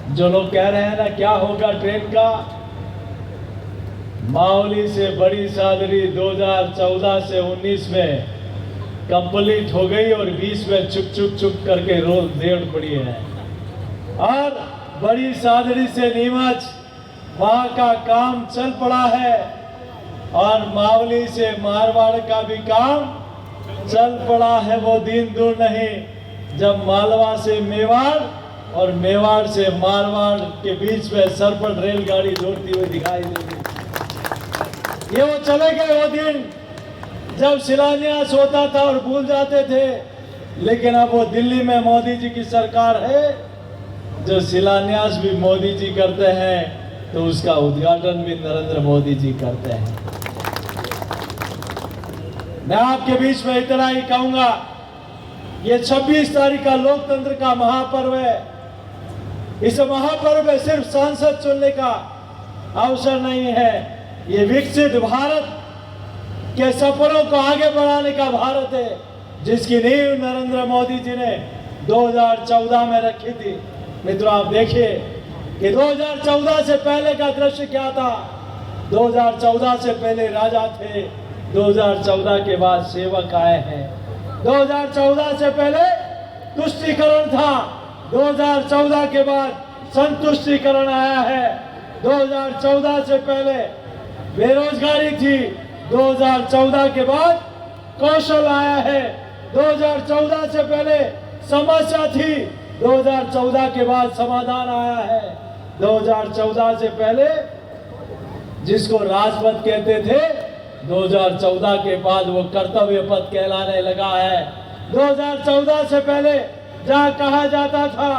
जो लोग कह रहे हैं ना क्या होगा ट्रेन का, मावली से बड़ी सादरी 2014 से 19 में कंप्लीट हो गई और 20 में चुप चुप चुप करके रोज देड़ पड़ी है। और बड़ी सादरी से नीमच वहां का काम चल पड़ा है और मावली से मारवाड़ का भी काम चल पड़ा है। वो दिन दूर नहीं जब मालवा से मेवाड़ और मेवाड़ से मारवाड़ के बीच में सरपट रेलगाड़ी दौड़ती हुई दिखाई देगी। ये वो चले गए वो दिन जब शिलान्यास होता था और भूल जाते थे, लेकिन अब वो दिल्ली में मोदी जी की सरकार है जो शिलान्यास भी मोदी जी करते हैं तो उसका उद्घाटन भी नरेंद्र मोदी जी करते हैं। मैं आपके बीच में इतना ही कहूंगा, ये 26 तारीख का लोकतंत्र का महापर्व है। इस महापर्व में सिर्फ सांसद चुनने का अवसर नहीं है, ये विकसित भारत के सपनों को आगे बढ़ाने का भारत है जिसकी नींव नरेंद्र मोदी जी ने 2014 में रखी थी। मित्रों, आप देखिए कि 2014 से पहले का दृश्य क्या था। 2014 से पहले राजा थे, 2014 के बाद सेवक आए हैं। 2014 से पहले तुष्टीकरण था, 2014 के बाद संतुष्टीकरण आया है। 2014 से पहले बेरोजगारी थी, 2014 के बाद कौशल आया है। 2014 से पहले समस्या थी, 2014 के बाद समाधान आया है। 2014 से पहले जिसको राजपथ कहते थे, 2014 के बाद वो कर्तव्य पथ कहलाने लगा है। 2014 से पहले जहाँ कहा जाता था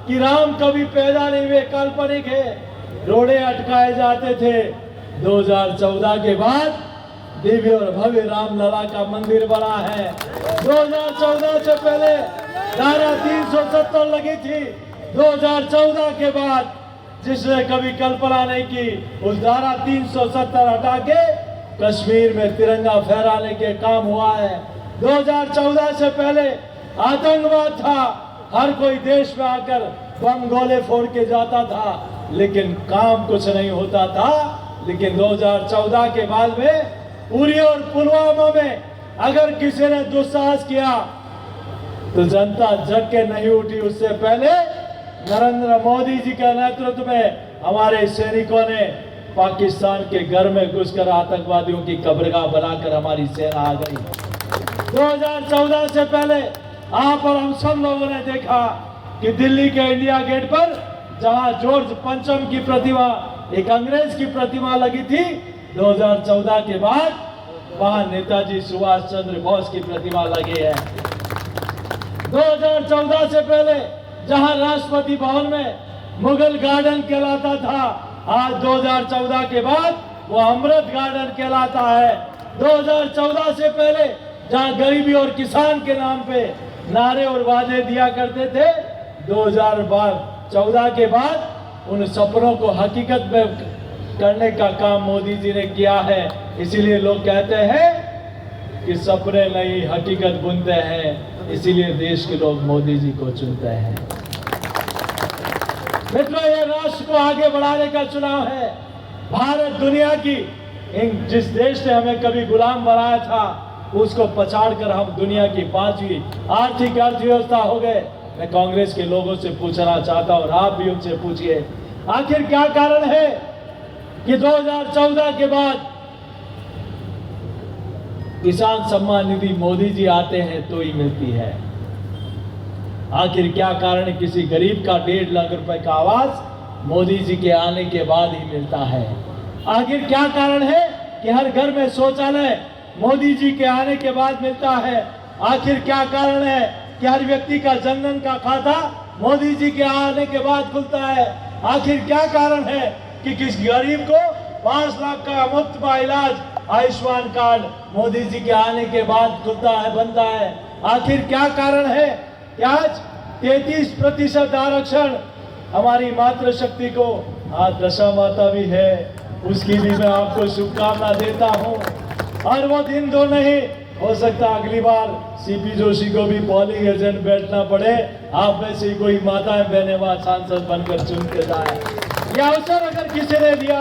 कि राम कभी पैदा नहीं हुए, काल्पनिक है, रोड़े अटकाए जाते थे, 2014 के बाद दिव्य और भव्य रामलला का मंदिर बना है। 2014 से पहले धारा 370 लगी थी, 2014 के बाद जिसने कभी कल्पना नहीं की उस धारा 370 हटा के कश्मीर में तिरंगा फहराने के काम हुआ है। 2014 से पहले आतंकवाद था, हर कोई देश में आकर बम गोले फोड़ के जाता था लेकिन काम कुछ नहीं होता था। लेकिन 2014 के बाद में उरी और पुलवामा में अगर किसी ने दुस्साहस किया तो जनता जग के नहीं उठी। उससे पहले नरेंद्र मोदी जी के नेतृत्व में हमारे सैनिकों ने पाकिस्तान के घर में घुसकर आतंकवादियों की कब्रगाह बनाकर हमारी सेना आ गई। 2014 से पहले आप और हम सब लोगों ने देखा कि दिल्ली के इंडिया गेट पर जहां जॉर्ज पंचम की प्रतिमा, एक अंग्रेज की प्रतिमा लगी थी, 2014 के बाद वहां नेताजी सुभाष चंद्र बोस की प्रतिमा लगी है। 2014 से पहले जहां राष्ट्रपति भवन में मुगल गार्डन कहलाता था, आज 2014 के बाद वो अमृत गार्डन कहलाता है। 2014 से पहले जहां गरीबी और किसान के नाम पे नारे और वादे दिया करते थे, 2014 के बाद उन सपनों को हकीकत में करने का काम मोदी जी ने किया है। इसीलिए लोग कहते हैं कि सपने नहीं हकीकत बुनते हैं, इसीलिए देश के लोग मोदी जी को चुनते हैं। मित्रों, ये राष्ट्र को आगे बढ़ाने का चुनाव है। भारत दुनिया की जिस देश ने हमें कभी गुलाम बनाया था उसको पछाड़ कर हम दुनिया की 5वीं आर्थिक अर्थव्यवस्था हो गए। मैं कांग्रेस के लोगों से पूछना चाहता हूं और आप भी उनसे पूछिए, आखिर क्या कारण है कि 2014 के बाद किसान सम्मान निधि मोदी जी आते हैं तो ही मिलती है? आखिर क्या कारण है किसी गरीब का 1.5 लाख रुपए का आवास मोदी जी के आने के बाद ही मिलता है? आखिर क्या कारण है कि हर घर में शौचालय मोदी जी के आने के बाद मिलता है? आखिर क्या कारण है कि हर व्यक्ति का जनधन का खाता मोदी जी के आने के बाद खुलता है? आखिर क्या कारण है कि किस गरीब को 5 लाख का मुफ्त का इलाज आयुष्मान कार्ड मोदी जी के आने के बाद खुलता है, बनता है? आखिर क्या कारण है कि आज 33% आरक्षण हमारी मातृशक्ति को, आज दशा माता भी है, उसकी भी मैं आपको शुभकामना देता हूं। और वो दिन दो नहीं हो सकता है अगली बार सीपी जोशी को भी पोलिंग एजेंट बैठना पड़े, आप में से कोई माताएं बहनें वहां सांसद बनकर चुन के जाए। यह अवसर अगर किसी ने दिया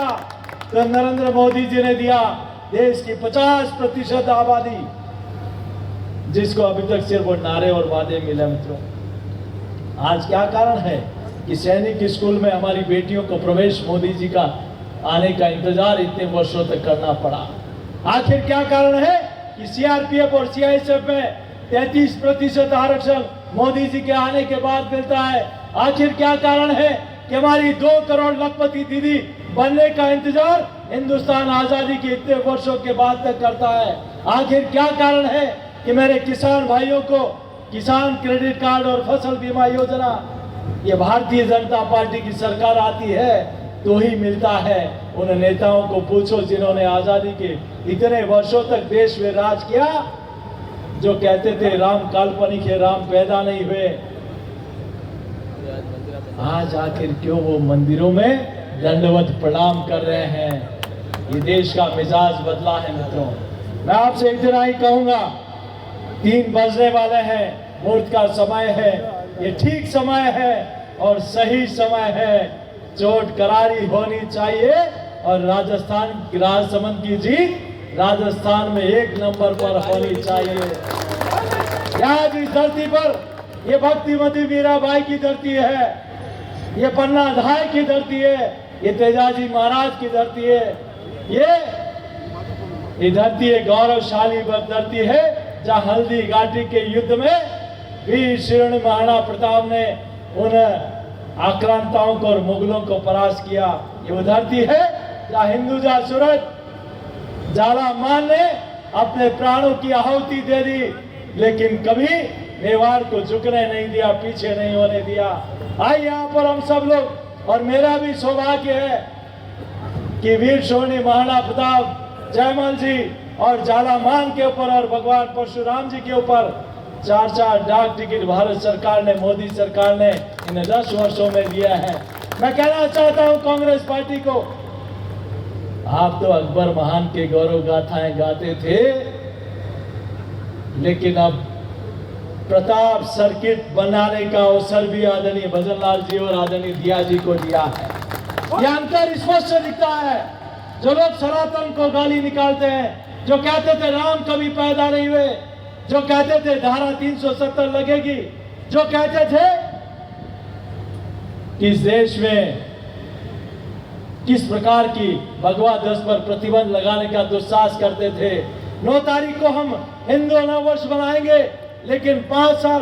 तो नरेंद्र मोदी जी ने दिया। देश की 50% आबादी जिसको अभी तक सिर्फ वो नारे और वादे मिले। मित्रों, आज क्या कारण है कि सैनिक स्कूल में हमारी बेटियों को प्रवेश मोदी जी का आने का इंतजार इतने वर्षों तक करना पड़ा? आखिर क्या कारण है कि सीआरपीएफ और सीआईएसएफ में 33% आरक्षण मोदी जी के आने के बाद मिलता है? आखिर क्या कारण है कि हमारी 2 करोड़ लखपति दीदी बनने का इंतजार हिंदुस्तान आजादी के इतने वर्षों के बाद तक करता है? आखिर क्या कारण है कि मेरे किसान भाइयों को किसान क्रेडिट कार्ड और फसल बीमा योजना ये भारतीय जनता पार्टी की सरकार आती है तो ही मिलता है? उन नेताओं को पूछो जिन्होंने आजादी के इतने वर्षों तक देश में राज किया, जो कहते थे राम काल्पनिक है, राम पैदा नहीं हुए। आज आखिर क्यों वो मंदिरों में दंडवत प्रणाम कर रहे हैं? ये देश का मिजाज बदला है। मित्रों, मैं आपसे इतना ही कहूंगा, 3 बजने वाले हैं, मुहूर्त का समय है, ये ठीक समय है और सही समय है। चोट करारी होनी चाहिए और राजस्थान राजसमंद की जीत राजस्थान में 1 नंबर पर होनी चाहिए। आज इस धरती पर ये भक्तिमती मीराबाई की धरती है, ये पन्ना धाय की धरती है, ये तेजाजी महाराज की धरती है, ये धरती एक गौरवशाली धरती है जहाँ हल्दी घाटी के युद्ध में वीर शिरोमणि महाराणा प्रताप ने उन आक्रांताओं को और मुगलों को परास्त किया। ये वो धरती है जहाँ हिंदुजा सूरत झालामान ने अपने प्राणों की आहुति दे दी, लेकिन कभी मेवाड़ को झुकने नहीं दिया, पीछे नहीं होने दिया। आइए यहाँ पर हम सब लोग, और मेरा भी सौभाग्य है कि वीर शिरोमणि महाराणा प्रताप, जयमल जी और झालामान के ऊपर और भगवान परशुराम जी के ऊपर 4 डाक टिकट भारत सरकार ने, मोदी सरकार ने इन 10 वर्षों में दिया है। मैं कहना चाहता हूं कांग्रेस पार्टी को, आप तो अकबर महान के गौरव गाथाएं गाते थे, लेकिन अब प्रताप सर्किट बनाने का अवसर भी आदरणीय भजन लाल जी और आदरणीय दिया जी को दिया है। यह अंतर स्पष्ट दिखता है। जो लोग सनातन को गाली निकालते हैं, जो कहते थे राम कभी पैदा नहीं हुए, जो कहते थे धारा 370 लगेगी, जो कहते थे कि इस देश में किस प्रकार की भगवा दस पर प्रतिबंध लगाने का दुस्साहस करते थे। 9 तारीख को हम हिंदू नववर्ष मनाएंगे, लेकिन 5 साल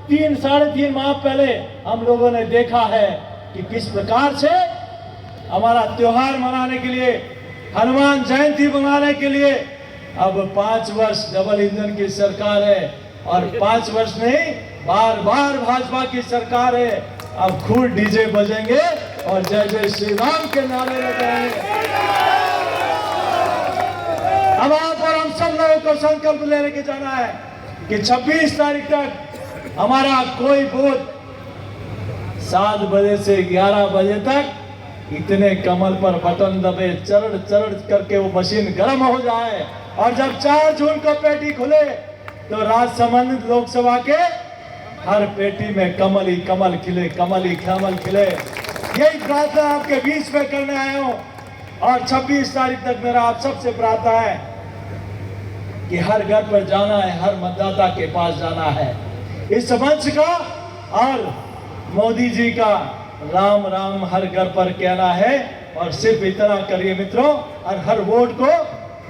3-3.5 माह पहले हम लोगों ने देखा है कि किस प्रकार से हमारा त्योहार मनाने के लिए, हनुमान जयंती मनाने के लिए अब 5 वर्ष डबल इंजन की सरकार है, और 5 वर्ष नहीं, बार भाजपा की सरकार है। अब खूब डीजे बजेंगे और जय जय श्री राम के नारे लगाएंगे। अब आप और हम सब लोगों को संकल्प लेने के जाना है कि 26 तारीख तक हमारा कोई बूथ 7 बजे से 11 बजे तक इतने कमल पर बटन दबे, चरण करके वो मशीन गर्म हो जाए, और जब 4 जून को पेटी खुले तो राजसमंद लोकसभा के हर पेटी में कमल ही कमल खिले, कमल ही कमल खिले। यही प्रार्थना आपके बीच में करने आया हूं, और 26 तारीख तक मेरा आप सबसे प्रार्थना है कि हर घर पर जाना है, हर मतदाता के पास जाना है। इस मंच का और मोदी जी का राम राम हर घर पर कहना है, और सिर्फ इतना करिए मित्रों, और हर वोट को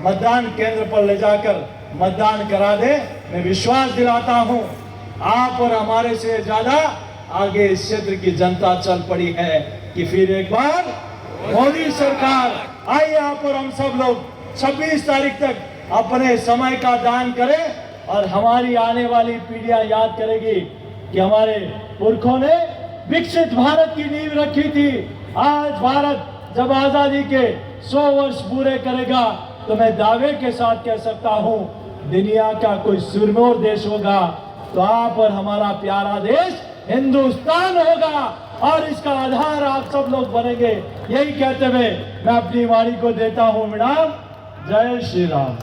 मतदान केंद्र पर ले जाकर मतदान करा दे। मैं विश्वास दिलाता हूं आप और हमारे से ज्यादा आगे इस क्षेत्र की जनता चल पड़ी है कि फिर एक बार मोदी सरकार। आइए आप और हम सब लोग 26 तारीख तक अपने समय का दान करें, और हमारी आने वाली पीढ़ियां याद करेगी कि हमारे पुरखों ने विकसित भारत की नींव रखी थी। आज भारत जब आजादी के 100 वर्ष पूरे करेगा तो मैं दावे के साथ कह सकता हूं, दुनिया का कोई सुरमौर देश होगा तो आप और हमारा प्यारा देश हिंदुस्तान होगा, और इसका आधार आप सब लोग बनेंगे। यही कहते हुए मैं अपनी वाणी को देता हूं विराम। जय श्री राम।